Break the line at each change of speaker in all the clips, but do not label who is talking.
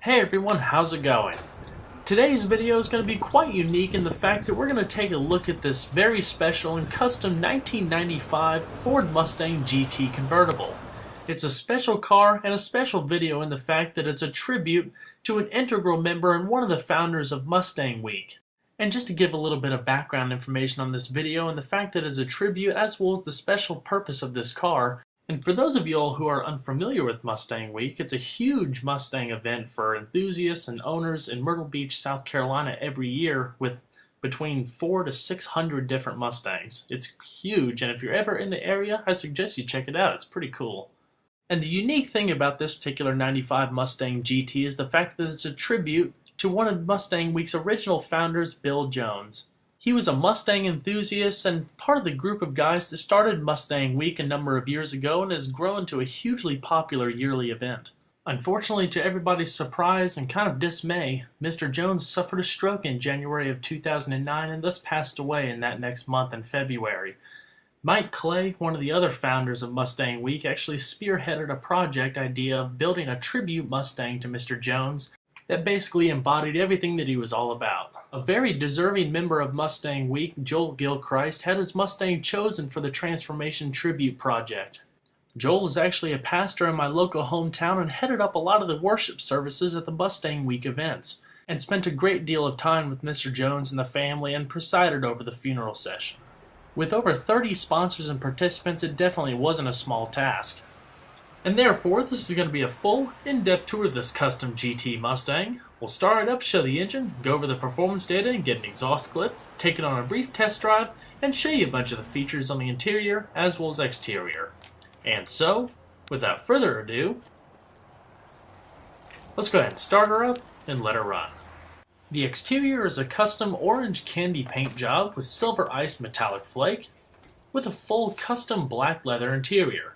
Hey everyone, how's it going? Today's video is going to be quite unique in the fact that we're going to take a look at this very special and custom 1995 Ford Mustang GT convertible. It's a special car and a special video in the fact that it's a tribute to an integral member and one of the founders of Mustang Week. And just to give a little bit of background information on this video and the fact that it's a tribute as well as the special purpose of this car. And for those of you all who are unfamiliar with Mustang Week, it's a huge Mustang event for enthusiasts and owners in Myrtle Beach, South Carolina every year with between 400 to 600 different Mustangs. It's huge, and if you're ever in the area, I suggest you check it out. It's pretty cool. And the unique thing about this particular 95 Mustang GT is the fact that it's a tribute to one of Mustang Week's original founders, Bill Jones. He was a Mustang enthusiast and part of the group of guys that started Mustang Week a number of years ago and has grown to a hugely popular yearly event. Unfortunately, to everybody's surprise and kind of dismay, Mr. Jones suffered a stroke in January of 2009 and thus passed away in that next month in February. Mike Clay, one of the other founders of Mustang Week, actually spearheaded a project idea of building a tribute Mustang to Mr. Jones that basically embodied everything that he was all about. A very deserving member of Mustang Week, Joel Gilchrist, had his Mustang chosen for the Transformation Tribute Project. Joel is actually a pastor in my local hometown and headed up a lot of the worship services at the Mustang Week events, and spent a great deal of time with Mr. Jones and the family and presided over the funeral session. With over 30 sponsors and participants, it definitely wasn't a small task. And therefore, this is going to be a full, in-depth tour of this custom GT Mustang. We'll start it up, show the engine, go over the performance data and get an exhaust clip, take it on a brief test drive, and show you a bunch of the features on the interior as well as exterior. And so, without further ado, let's go ahead and start her up and let her run. The exterior is a custom orange candy paint job with silver ice metallic flake with a full custom black leather interior.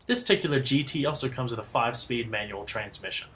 This particular GT also comes with a 5-speed manual transmission.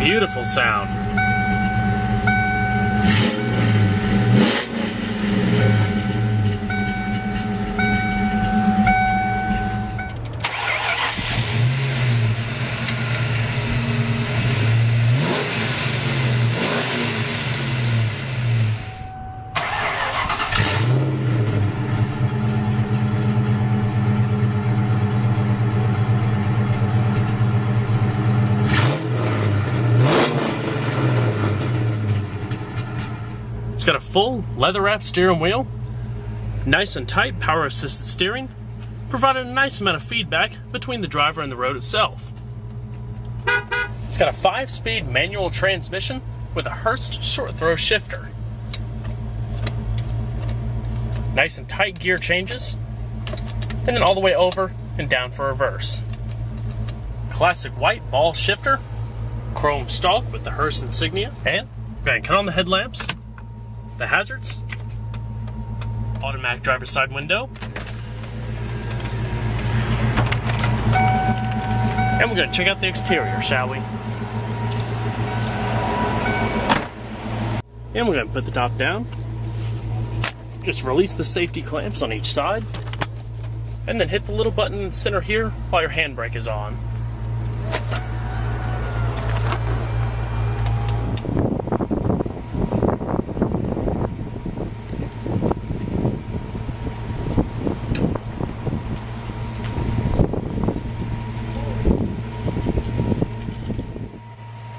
Beautiful sound. It's got a full leather-wrapped steering wheel, nice and tight power-assisted steering, providing a nice amount of feedback between the driver and the road itself. It's got a 5-speed manual transmission with a Hurst short-throw shifter. Nice and tight gear changes, and then all the way over and down for reverse. Classic white ball shifter, chrome stalk with the Hurst insignia, and go ahead and cut on the headlamps, the hazards, automatic driver's side window, and we're going to check out the exterior, shall we? And we're going to put the top down, just release the safety clamps on each side, and then hit the little button in the center here while your handbrake is on.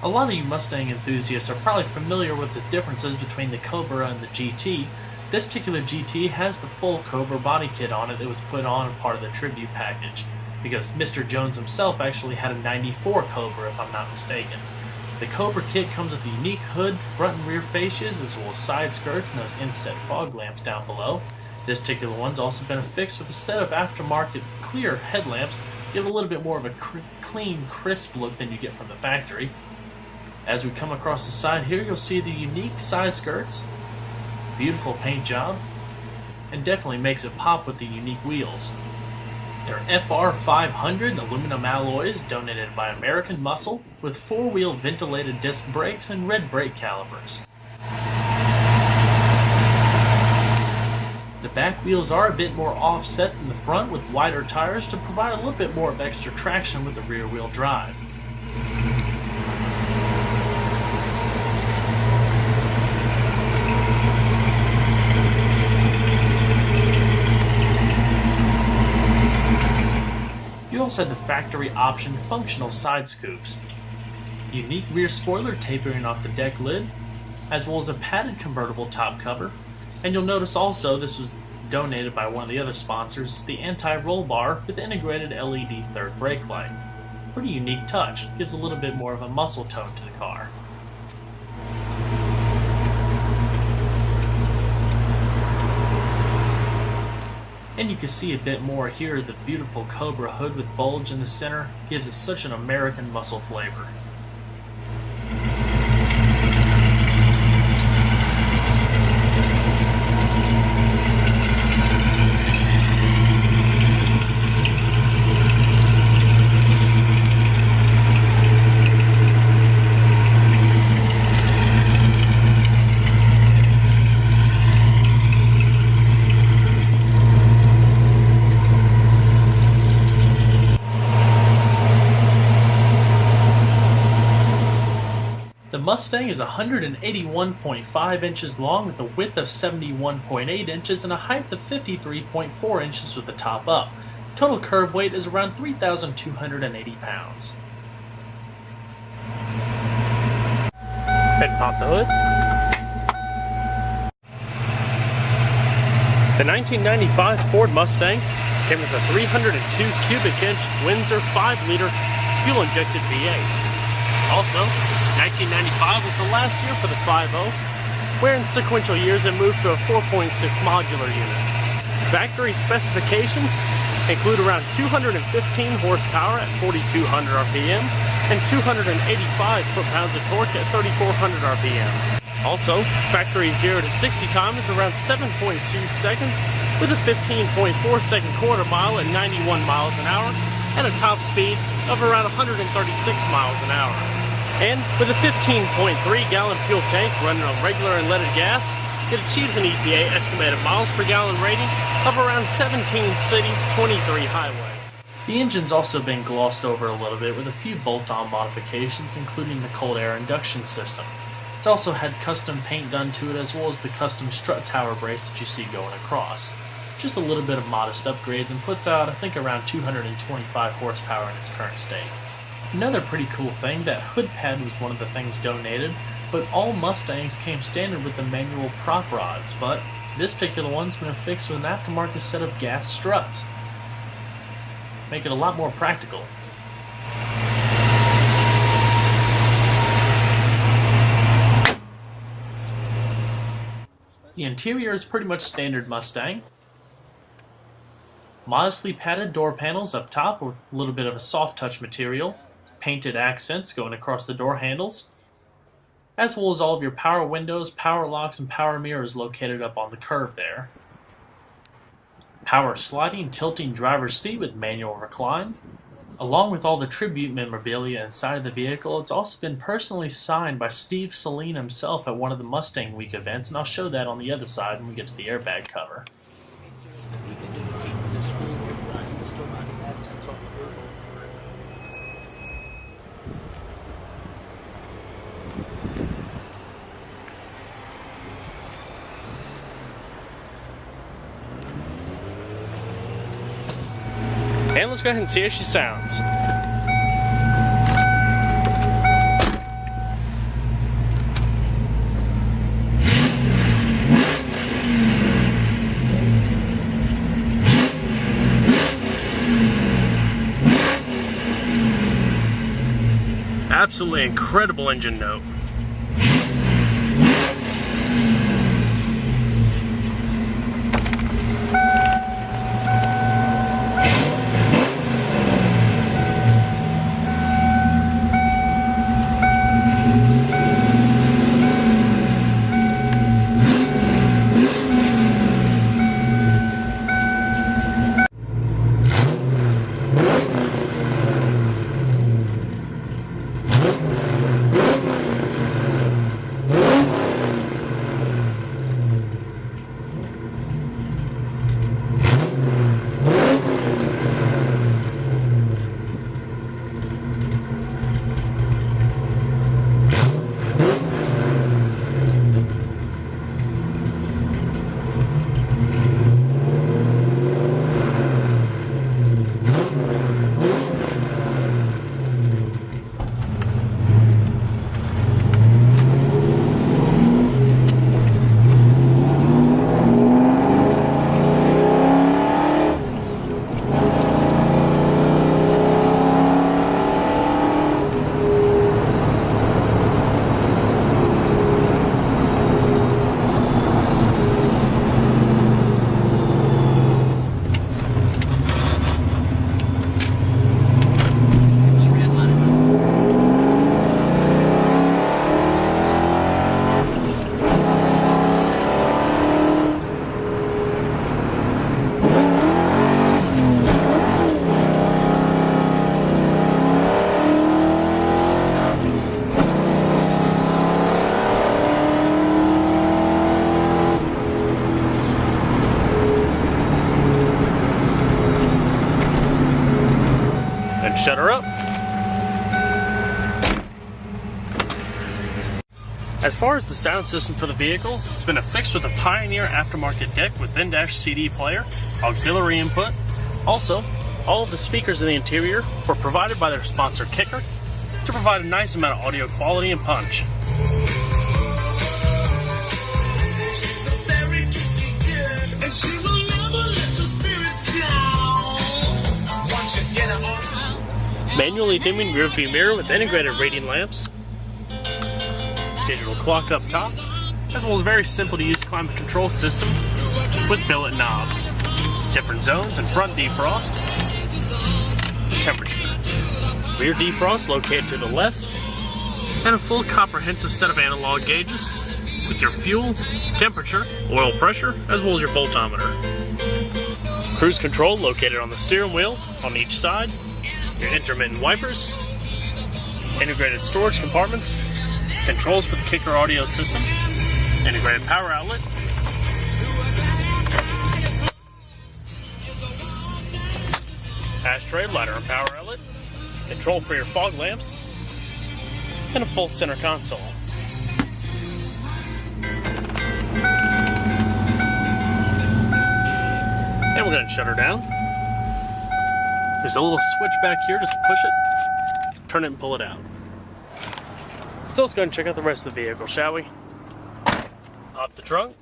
A lot of you Mustang enthusiasts are probably familiar with the differences between the Cobra and the GT. This particular GT has the full Cobra body kit on it that was put on as part of the tribute package, because Mr. Jones himself actually had a 94 Cobra if I'm not mistaken. The Cobra kit comes with a unique hood, front and rear fascias, as well as side skirts and those inset fog lamps down below. This particular one's also been affixed with a set of aftermarket clear headlamps, give a little bit more of a clean, crisp look than you get from the factory. As we come across the side here, you'll see the unique side skirts, beautiful paint job, and definitely makes it pop with the unique wheels. They're FR500 aluminum alloys donated by American Muscle with 4-wheel ventilated disc brakes and red brake calipers. The back wheels are a bit more offset than the front with wider tires to provide a little bit more of extra traction with the rear wheel drive. You also have the factory option functional side scoops, unique rear spoiler tapering off the deck lid, as well as a padded convertible top cover. And you'll notice also this was donated by one of the other sponsors, the anti-roll bar with integrated LED third brake light. Pretty unique touch, gives a little bit more of a muscle tone to the car. And you can see a bit more here, the beautiful Cobra hood with bulge in the center gives it such an American muscle flavor. The Mustang is 181.5 inches long with a width of 71.8 inches and a height of 53.4 inches with the top up. Total curb weight is around 3,280 pounds. And pop the hood. The 1995 Ford Mustang came with a 302 cubic inch Windsor 5-liter fuel-injected V8. Also, 1995 was the last year for the 5.0, where in sequential years it moved to a 4.6 modular unit. Factory specifications include around 215 horsepower at 4,200 RPM and 285 foot-pounds of torque at 3,400 RPM. Also, factory 0 to 60 time is around 7.2 seconds with a 15.4 second quarter mile at 91 miles an hour and a top speed of around 136 miles an hour. And with a 15.3 gallon fuel tank running on regular and leaded gas, it achieves an EPA estimated miles per gallon rating of around 17 city, 23 highway. The engine's also been glossed over a little bit with a few bolt-on modifications, including the cold air induction system. It's also had custom paint done to it, as well as the custom strut tower brace that you see going across. Just a little bit of modest upgrades, and puts out, I think, around 225 horsepower in its current state. Another pretty cool thing, that hood pad was one of the things donated, but all Mustangs came standard with the manual prop rods, but this particular one's been fixed with an aftermarket set of gas struts. Make it a lot more practical. The interior is pretty much standard Mustang. Modestly padded door panels up top with a little bit of a soft touch material. Painted accents going across the door handles, as well as all of your power windows, power locks, and power mirrors located up on the curve there. Power sliding, tilting driver's seat with manual recline. Along with all the tribute memorabilia inside of the vehicle, it's also been personally signed by Steve Saleen himself at one of the Mustang Week events, and I'll show that on the other side when we get to the airbag cover. And let's go ahead and see how she sounds. Absolutely incredible engine note. As far as the sound system for the vehicle, it's been affixed with a Pioneer aftermarket deck with in-dash CD player, auxiliary input. Also, all of the speakers in the interior were provided by their sponsor Kicker to provide a nice amount of audio quality and punch.
She's a very kinky girl, and she will never let your spirits down. Once you get her on.
Manually dimming rear view mirror with integrated reading lamps. Digital clock up top, as well as a very simple to use climate control system with billet knobs. Different zones and front defrost. Temperature. Rear defrost located to the left. And a full comprehensive set of analog gauges with your fuel, temperature, oil pressure, as well as your voltometer. Cruise control located on the steering wheel on each side. Your intermittent wipers. Integrated storage compartments. Controls for the Kicker audio system, integrated power outlet, ashtray, lighter and power outlet, control for your fog lamps, and a full center console. And we're going to shut her down. There's a little switch back here, just push it, turn it and pull it out. So let's go and check out the rest of the vehicle, shall we? Pop the trunk.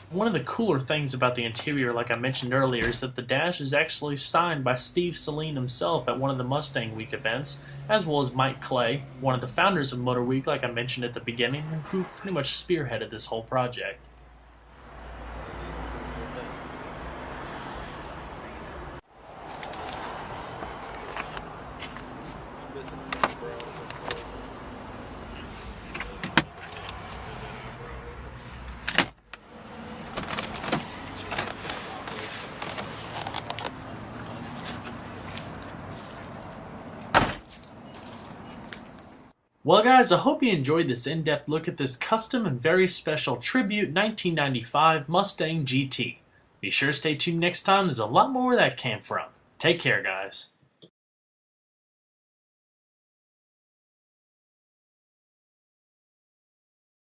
One of the cooler things about the interior, like I mentioned earlier, is that the dash is actually signed by Steve Saleen himself at one of the Mustang Week events, as well as Mike Clay, one of the founders of Motor Week, like I mentioned at the beginning, who pretty much spearheaded this whole project. Well guys, I hope you enjoyed this in-depth look at this custom and very special tribute 1995 Mustang GT. Be sure to stay tuned next time, there's a lot more where that came from. Take care guys.